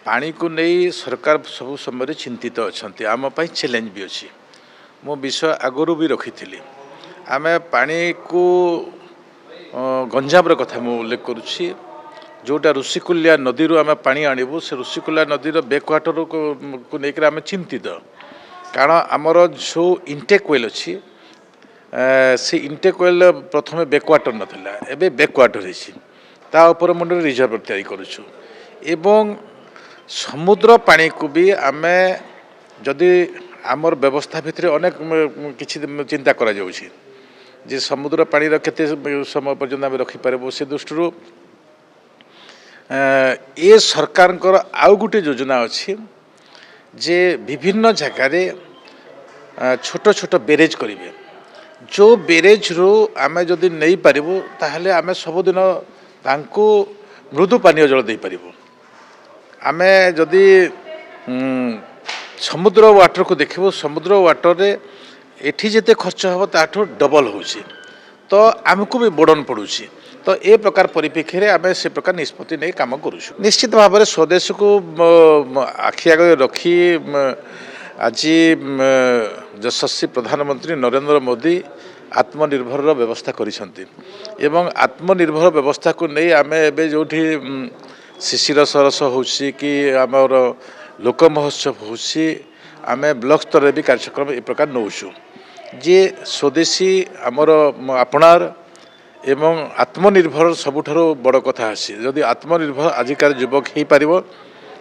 पानी को नहीं सरकार सब समय चिंतित अच्छा आम चैलेंज भी अच्छी मो विषय आगु भी रखी थी आम पानी को गंजाम कथा मुझे उल्लेख करुच्ची जोटा ऋषिकुल्या नदी आम पानी आणबू से ऋषिकुल्या नदीर बैकवाटर को लेकर आम चिंतित कारण आमर जो इंटेक वेल अच्छी से इंटेक वेल प्रथम बैकवाटर नाला एवं बैकवाटर होपर मुंडे रिजर्व तैयारी करुचु एवं समुद्र पानी को भी आम जदि आमर व्यवस्था भितर अनेक किसी चिंता करा जाउछि जे समुद्र पानी केते समय पर्यंत आम रखिपारबू से दृष्टि ए सरकार आउ गोटे योजना अच्छी जे विभिन्न जगार छोट छोट बेरेज करेंगे जो बेरेज रू आम जदि नहीं पारिबू ताहले आम सबुदिन तांको मृदु पानीय जल दे पारिबू आम जदि समुद्र वाटर को देखो समुद्र वाटर रे एठी जेते खर्च हम ताठू डबल होची तो आमको भी बर्डन पड़ुची तो ए प्रकार परिप्रेक्षी आम से प्रकार निष्पत्ति नहीं काम करुँ निश्चित भाव में स्वदेश को आखि आगे रखी आज यशस्वी प्रधानमंत्री नरेंद्र मोदी आत्मनिर्भर व्यवस्था करिसेंती एवं आत्मनिर्भर व्यवस्था को नहीं आम एबे जोठी शिशिर सरस होची कि आमर लोक महोत्सव होची आम ब्लॉक स्तर भी कार्यक्रम ए प्रकार नौचु जे स्वदेशी आमर आपणार एवं आत्मनिर्भर सबुठारो बड़ कथा आसी जदि आत्मनिर्भर आजिकार युवक हो पार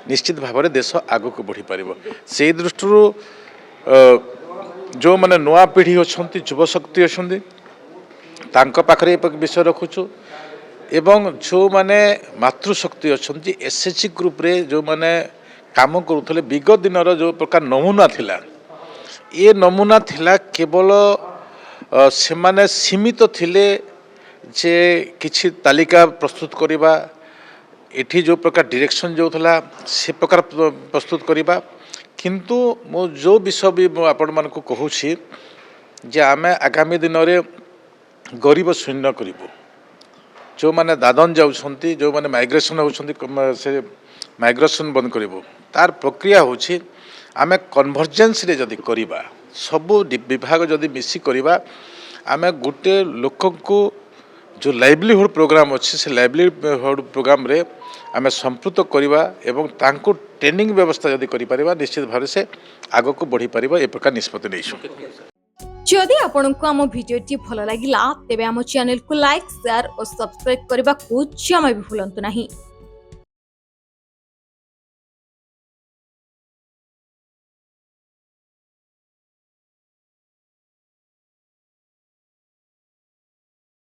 निश्चित भाव में देश आग को बढ़ी पार से दृष्टि जो मैंने नुआ पीढ़ी अच्छा युवशक्ति अच्छा पाखे विषय रखुचु एवं जो मैंने मातृशक्ति अच्छा एसएचजी ग्रुप रे जो मैंने काम करुले विगत दिन जो प्रकार नमूना थिला ये नमूना थिला केवल से माने सीमित थिले जे किछि तालिका प्रस्तुत करिबा एठी जो प्रकार डायरेक्शन जो थला से प्रकार प्रस्तुत करिबा किंतु मो जो विषय भी आपण मान को कहूछि जे आमे आगामी दिन रे गरीब शून्य करिबो जो माने दादन जाउछंती जो माने माइग्रेशन होछंती से माइग्रेशन बंद करिबो तार प्रक्रिया होछि आमे कन्वर्जेंस रे जदी करिबा सबु विभाग जदी मिसी करिबा आमे गुटे लोक को जो लाइवलीहुड प्रोग्राम अच्छी से लाइवलीहुड प्रोग्राम रे आमे संपुक्त करवा एवं तांको ट्रेनिंग व्यवस्था जदि करि परिबा निश्चित भाव से आग को बढ़ी परिबा ए प्रकार निष्पत्ति नैसु जदि आपनको आम भिडियोटी भल लागिला तेबे आम चैनल को लाइक शेयर और सब्सक्राइब करबा को जमा भी भूलंतु नहीं।